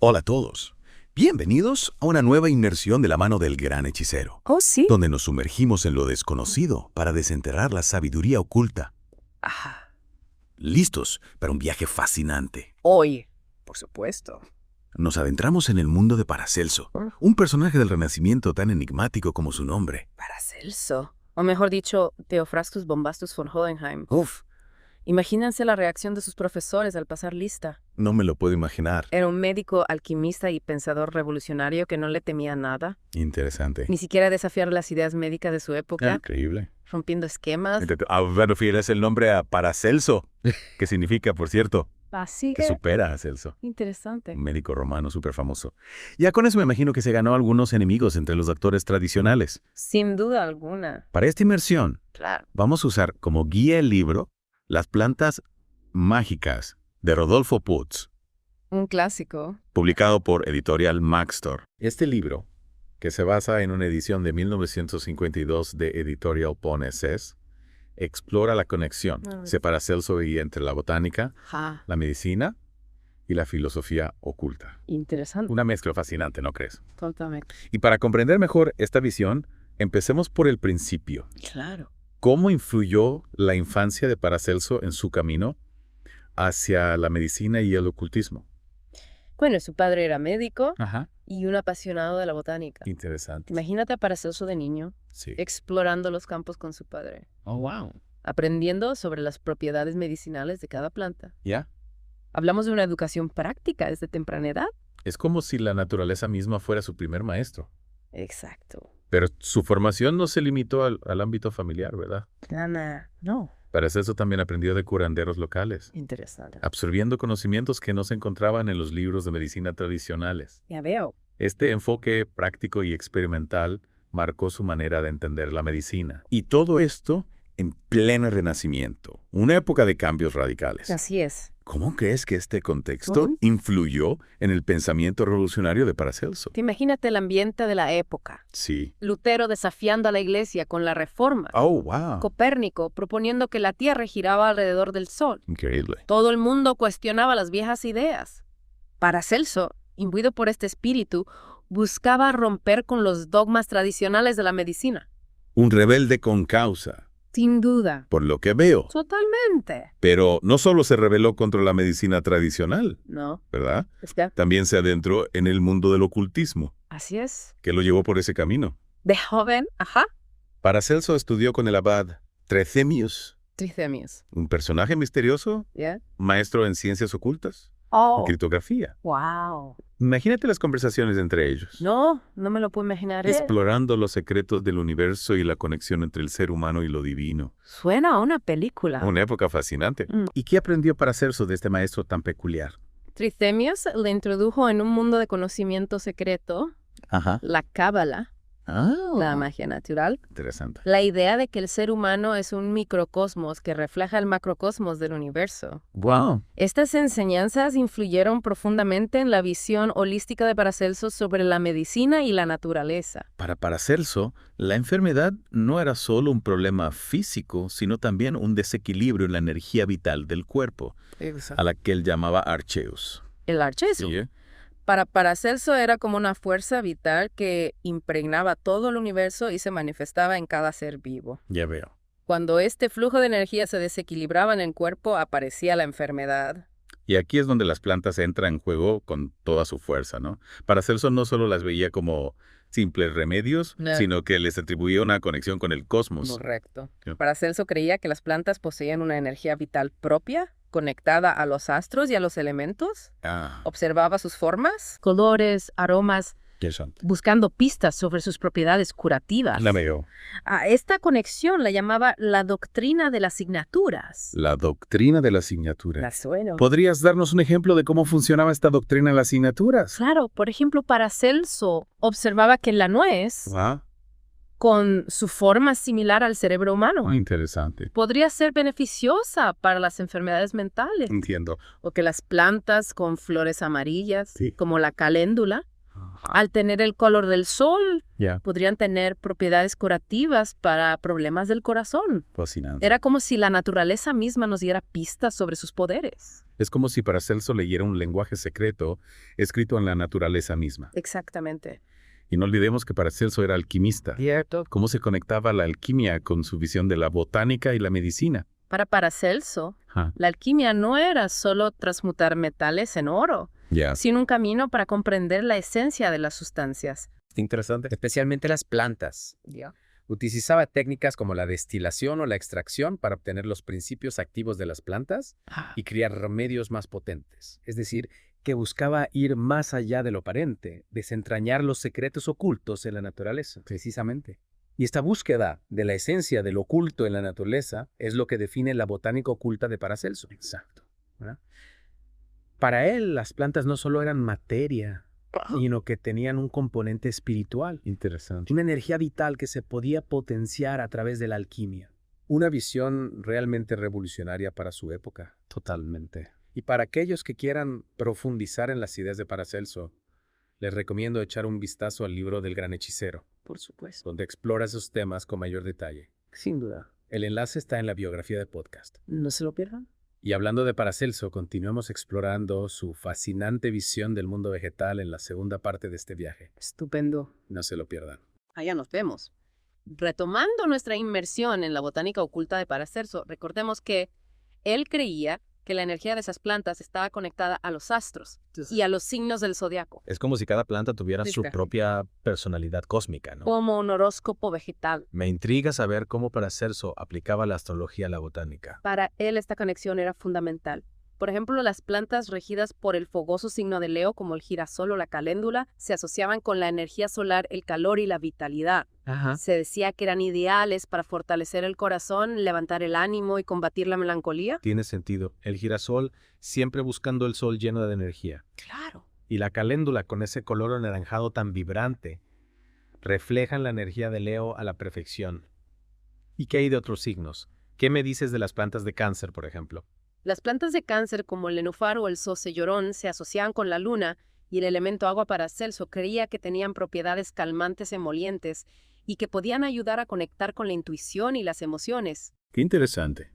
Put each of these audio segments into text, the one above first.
Hola a todos. Bienvenidos a una nueva inmersión de la mano del gran hechicero, Oh, sí. donde nos sumergimos en lo desconocido para desenterrar la sabiduría oculta. Ajá. ¿Listos para un viaje fascinante? Hoy, por supuesto. Nos adentramos en el mundo de Paracelso, un personaje del Renacimiento tan enigmático como su nombre. Paracelso. O mejor dicho, Theophrastus Bombastus von Hohenheim. Uf, Imagínense la reacción de sus profesores al pasar lista. no me lo puedo imaginar. Era un médico, alquimista y pensador revolucionario que no le temía nada, Interesante. ni siquiera desafiar las ideas médicas de su época, Increíble. rompiendo esquemas. Bueno, fíjate, es el nombre a Paracelso, que significa, por cierto, Así que supera a Celso. Interesante. Un médico romano súper famoso. Ya con eso me imagino que se ganó algunos enemigos entre los actores tradicionales. Sin duda alguna. Para esta inmersión, Claro. vamos a usar como guía el libro Las plantas mágicas de Rodolfo Puig, Un clásico. publicado por Editorial Maxtor. Este libro, que se basa en una edición de 1952 de Editorial Poneses, explora la conexión de Paracelso y entre la botánica, Ja. la medicina y la filosofía oculta. Interesante. Una mezcla fascinante, ¿no crees? Totalmente. Y para comprender mejor esta visión, empecemos por el principio. Claro. ¿Cómo influyó la infancia de Paracelso en su camino hacia la medicina y el ocultismo? Bueno, su padre era médico Ajá. y un apasionado de la botánica. Interesante. Imagínate a Paracelso de niño, Sí. explorando los campos con su padre, Oh, wow. aprendiendo sobre las propiedades medicinales de cada planta. ¿Ya? Hablamos de una educación práctica desde temprana edad. Es como si la naturaleza misma fuera su primer maestro. Exacto. Pero su formación no se limitó al ámbito familiar, ¿verdad? No. Paracelso también aprendió de curanderos locales, Interesante. absorbiendo conocimientos que no se encontraban en los libros de medicina tradicionales. Ya veo. Este enfoque práctico y experimental marcó su manera de entender la medicina. Y todo esto en pleno Renacimiento, una época de cambios radicales. Así es. ¿Cómo crees que este contexto Ujú. influyó en el pensamiento revolucionario de Paracelso? Te imagínate el ambiente de la época. Sí. Lutero desafiando a la iglesia con la reforma. Oh, wow. Copérnico proponiendo que la Tierra giraba alrededor del Sol. Increíble. Todo el mundo cuestionaba las viejas ideas. Paracelso, imbuido por este espíritu, buscaba romper con los dogmas tradicionales de la medicina. Un rebelde con causa, Sin duda. por lo que veo. Totalmente. Pero no solo se rebeló contra la medicina tradicional, No. ¿verdad? ¿Está? También se adentró en el mundo del ocultismo, Así es. que lo llevó por ese camino. De joven, Paracelso estudió con el abad Trithemius, Trithemius. un personaje misterioso, ¿Ya? maestro en ciencias ocultas Oh. y criptografía. Wow. Imagínate las conversaciones entre ellos, No me lo puedo imaginar. explorando los secretos del universo y la conexión entre el ser humano y lo divino. Suena a una película. Una época fascinante. Mm. ¿Y qué aprendió Paracelso de este maestro tan peculiar? Trithemius le introdujo en un mundo de conocimiento secreto, Ajá. la cábala, la magia natural, Interesante. la idea de que el ser humano es un microcosmos que refleja el macrocosmos del universo. Wow. Estas enseñanzas influyeron profundamente en la visión holística de Paracelso sobre la medicina y la naturaleza. Para Paracelso, la enfermedad no era solo un problema físico, sino también un desequilibrio en la energía vital del cuerpo, a la que él llamaba archeus. El archesu. ¿Sí? Para Paracelso era como una fuerza vital que impregnaba todo el universo y se manifestaba en cada ser vivo. Ya veo. Cuando este flujo de energía se desequilibraba en el cuerpo, aparecía la enfermedad. Y aquí es donde las plantas entran en juego con toda su fuerza, ¿no? Paracelso no solo las veía como simples remedios, No. sino que les atribuía una conexión con el cosmos. Correcto. Sí. Paracelso creía que las plantas poseían una energía vital propia, conectada a los astros y a los elementos. Ah, Observaba sus formas, colores, aromas, interesante. buscando pistas sobre sus propiedades curativas. La veo. A esta conexión la llamaba la doctrina de las signaturas. La doctrina de la asignatura. La sueno. ¿Podrías darnos un ejemplo de cómo funcionaba esta doctrina de las asignaturas? Claro, por ejemplo, Paracelso observaba que la nuez, Ah, con su forma similar al cerebro humano, interesante. podría ser beneficiosa para las enfermedades mentales, Entiendo. o que las plantas con flores amarillas, Sí. como la caléndula, Al tener el color del sol, Ya. podrían tener propiedades curativas para problemas del corazón. Fascinante. Era como si la naturaleza misma nos diera pistas sobre sus poderes. Es como si Paracelso leyera un lenguaje secreto escrito en la naturaleza misma. Exactamente. Y no olvidemos que Paracelso era alquimista. Cierto. ¿Cómo se conectaba la alquimia con su visión de la botánica y la medicina? Para Paracelso, Ja. la alquimia no era solo transmutar metales en oro, Ya. sino un camino para comprender la esencia de las sustancias. Está interesante. Especialmente las plantas. Utilizaba técnicas como la destilación o la extracción para obtener los principios activos de las plantas y crear remedios más potentes. Es decir, que buscaba ir más allá de lo aparente, desentrañar los secretos ocultos en la naturaleza. Precisamente. Y esta búsqueda de la esencia del oculto en la naturaleza es lo que define la botánica oculta de Paracelso. Exacto. ¿Verdad? Para él, las plantas no solo eran materia, sino que tenían un componente espiritual. Interesante. Una energía vital que se podía potenciar a través de la alquimia. Una visión realmente revolucionaria para su época. Totalmente. Y para aquellos que quieran profundizar en las ideas de Paracelso, les recomiendo echar un vistazo al libro del Gran Hechicero, Por supuesto. donde explora esos temas con mayor detalle. Sin duda. El enlace está en la biografía de podcast. No se lo pierdan. Y hablando de Paracelso, continuamos explorando su fascinante visión del mundo vegetal en la segunda parte de este viaje. Estupendo. No se lo pierdan. Allá nos vemos. Retomando nuestra inmersión en la botánica oculta de Paracelso, recordemos que él creía que la energía de esas plantas estaba conectada a los astros y a los signos del zodiaco, Es como si cada planta tuviera su Listo. propia personalidad cósmica, ¿no? como un horóscopo vegetal. Me intriga saber cómo Paracelso aplicaba la astrología a la botánica. Para él esta conexión era fundamental. Por ejemplo, las plantas regidas por el fogoso signo de Leo, como el girasol o la caléndula, se asociaban con la energía solar, el calor y la vitalidad. Se decía que eran ideales para fortalecer el corazón, levantar el ánimo y combatir la melancolía. Tiene sentido. El girasol siempre buscando el sol lleno de energía. Claro. Y la caléndula con ese color anaranjado tan vibrante reflejan la energía de Leo a la perfección. ¿Y qué hay de otros signos? ¿Qué me dices de las plantas de Cáncer, por ejemplo? Las plantas de Cáncer, como el nenúfar o el sauce llorón, se asociaban con la luna y el elemento agua. Paracelso creía que tenían propiedades calmantes, emolientes y que podían ayudar a conectar con la intuición y las emociones. Qué interesante.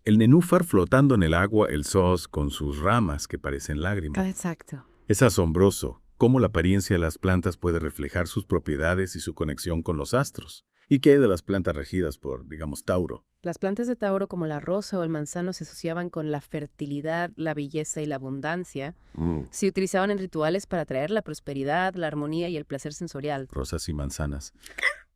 El nenúfar flotando en el agua, el sos con sus ramas que parecen lágrimas. Exacto. Es asombroso cómo la apariencia de las plantas puede reflejar sus propiedades y su conexión con los astros. ¿Y qué hay de las plantas regidas por, digamos, Tauro? Las plantas de Tauro como la rosa o el manzano se asociaban con la fertilidad, la belleza y la abundancia. Se utilizaban en rituales para traer la prosperidad, la armonía y el placer sensorial. Rosas y manzanas.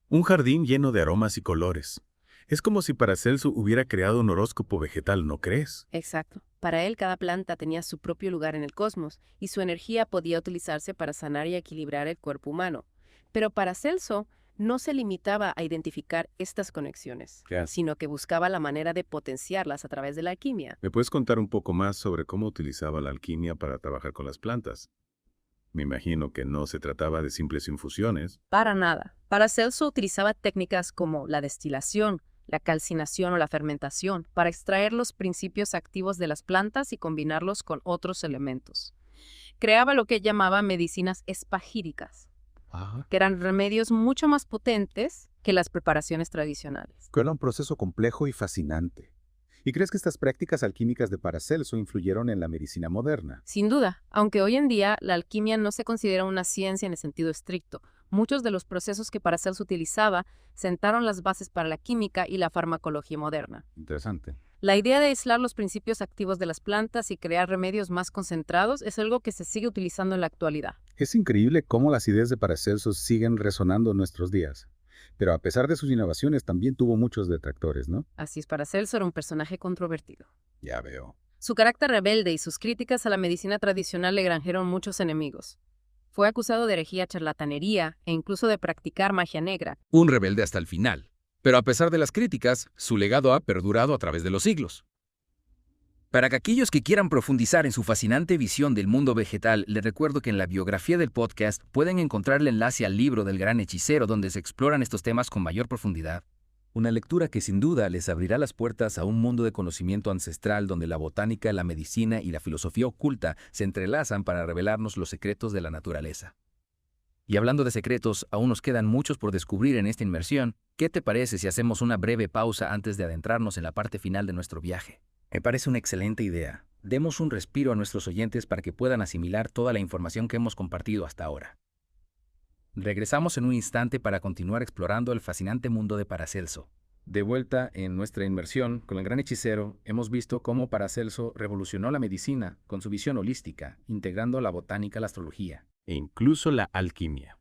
Un jardín lleno de aromas y colores. Es como si Paracelso hubiera creado un horóscopo vegetal, ¿no crees? Exacto. Para él, cada planta tenía su propio lugar en el cosmos y su energía podía utilizarse para sanar y equilibrar el cuerpo humano. Pero Paracelso no se limitaba a identificar estas conexiones, sino que buscaba la manera de potenciarlas a través de la alquimia. ¿Me puedes contar un poco más sobre cómo utilizaba la alquimia para trabajar con las plantas? Me imagino que no se trataba de simples infusiones. Para nada. Paracelso utilizaba técnicas como la destilación, la calcinación o la fermentación para extraer los principios activos de las plantas y combinarlos con otros elementos. Creaba lo que llamaba medicinas espagíricas, que eran remedios mucho más potentes que las preparaciones tradicionales. Era un proceso complejo y fascinante. ¿Y crees que estas prácticas alquímicas de Paracelso influyeron en la medicina moderna? Sin duda, aunque hoy en día la alquimia no se considera una ciencia en el sentido estricto, muchos de los procesos que Paracelso utilizaba sentaron las bases para la química y la farmacología moderna. Interesante. La idea de aislar los principios activos de las plantas y crear remedios más concentrados es algo que se sigue utilizando en la actualidad. Es increíble cómo las ideas de Paracelso siguen resonando en nuestros días. Pero a pesar de sus innovaciones, también tuvo muchos detractores, ¿no? Así es, Paracelso era un personaje controvertido. Ya veo. Su carácter rebelde y sus críticas a la medicina tradicional le granjeron muchos enemigos. Fue acusado de herejía, charlatanería e incluso de practicar magia negra. Un rebelde hasta el final. Pero a pesar de las críticas, su legado ha perdurado a través de los siglos. Para que aquellos que quieran profundizar en su fascinante visión del mundo vegetal, les recuerdo que en la biografía del podcast pueden encontrar el enlace al libro del Gran Hechicero donde se exploran estos temas con mayor profundidad. Una lectura que sin duda les abrirá las puertas a un mundo de conocimiento ancestral donde la botánica, la medicina y la filosofía oculta se entrelazan para revelarnos los secretos de la naturaleza. Y hablando de secretos, aún nos quedan muchos por descubrir en esta inmersión. ¿Qué te parece si hacemos una breve pausa antes de adentrarnos en la parte final de nuestro viaje? Me parece una excelente idea. Demos un respiro a nuestros oyentes para que puedan asimilar toda la información que hemos compartido hasta ahora. Regresamos en un instante para continuar explorando el fascinante mundo de Paracelso. De vuelta en nuestra inmersión con el gran hechicero, hemos visto cómo Paracelso revolucionó la medicina con su visión holística, integrando la botánica a la astrología. E incluso la alquimia.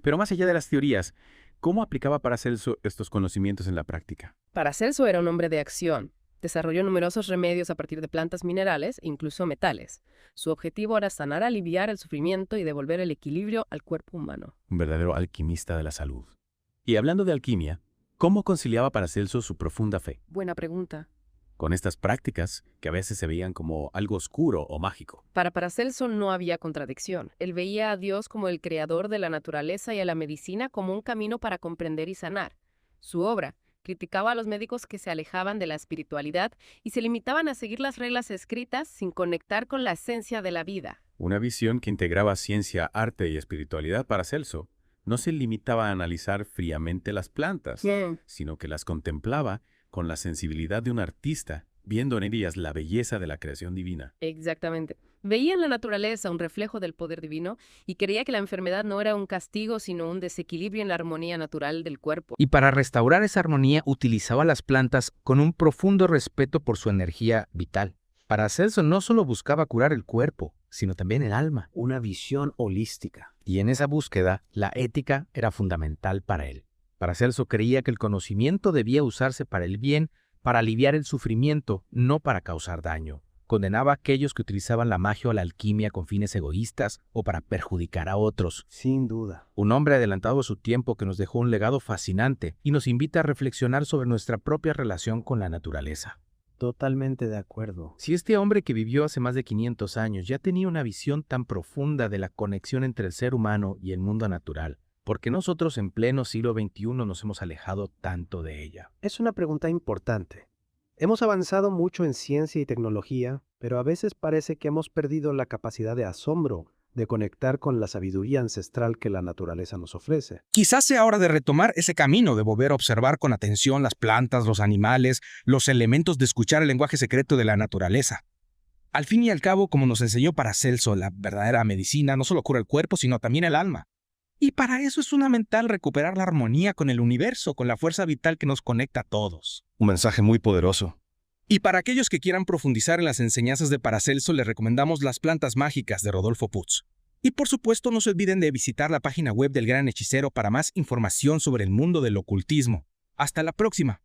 Pero más allá de las teorías, ¿cómo aplicaba Paracelso estos conocimientos en la práctica? Paracelso era un hombre de acción. Desarrolló numerosos remedios a partir de plantas minerales e incluso metales. Su objetivo era sanar, aliviar el sufrimiento y devolver el equilibrio al cuerpo humano. Un verdadero alquimista de la salud. Y hablando de alquimia, ¿cómo conciliaba Paracelso su profunda fe Buena pregunta. con estas prácticas que a veces se veían como algo oscuro o mágico? Para Paracelso no había contradicción. Él veía a Dios como el creador de la naturaleza y a la medicina como un camino para comprender y sanar. Su obra criticaba a los médicos que se alejaban de la espiritualidad y se limitaban a seguir las reglas escritas sin conectar con la esencia de la vida. Una visión que integraba ciencia, arte y espiritualidad. Paracelso no se limitaba a analizar fríamente las plantas, sino que las contemplaba con la sensibilidad de un artista, viendo en ellas la belleza de la creación divina. Exactamente. Veía en la naturaleza un reflejo del poder divino y creía que la enfermedad no era un castigo, sino un desequilibrio en la armonía natural del cuerpo. Y para restaurar esa armonía utilizaba las plantas con un profundo respeto por su energía vital. Paracelso no solo buscaba curar el cuerpo, sino también el alma. Una visión holística. Y en esa búsqueda, la ética era fundamental para él. Paracelso creía que el conocimiento debía usarse para el bien, para aliviar el sufrimiento, no para causar daño. Condenaba a aquellos que utilizaban la magia o la alquimia con fines egoístas o para perjudicar a otros. Sin duda. Un hombre adelantado a su tiempo que nos dejó un legado fascinante y nos invita a reflexionar sobre nuestra propia relación con la naturaleza. Totalmente de acuerdo. Si este hombre que vivió hace más de 500 años ya tenía una visión tan profunda de la conexión entre el ser humano y el mundo natural, ¿por qué nosotros en pleno siglo XXI nos hemos alejado tanto de ella? Es una pregunta importante. Hemos avanzado mucho en ciencia y tecnología, pero a veces parece que hemos perdido la capacidad de asombro, de conectar con la sabiduría ancestral que la naturaleza nos ofrece. Quizás sea hora de retomar ese camino, de volver a observar con atención las plantas, los animales, los elementos, de escuchar el lenguaje secreto de la naturaleza. Al fin y al cabo, como nos enseñó Paracelso, la verdadera medicina no solo cura el cuerpo, sino también el alma. Y para eso es fundamental recuperar la armonía con el universo, con la fuerza vital que nos conecta a todos. Un mensaje muy poderoso. Y para aquellos que quieran profundizar en las enseñanzas de Paracelso, les recomendamos Las plantas mágicas de Rodolfo Putz. Y por supuesto, no se olviden de visitar la página web del Gran Hechicero para más información sobre el mundo del ocultismo. ¡Hasta la próxima!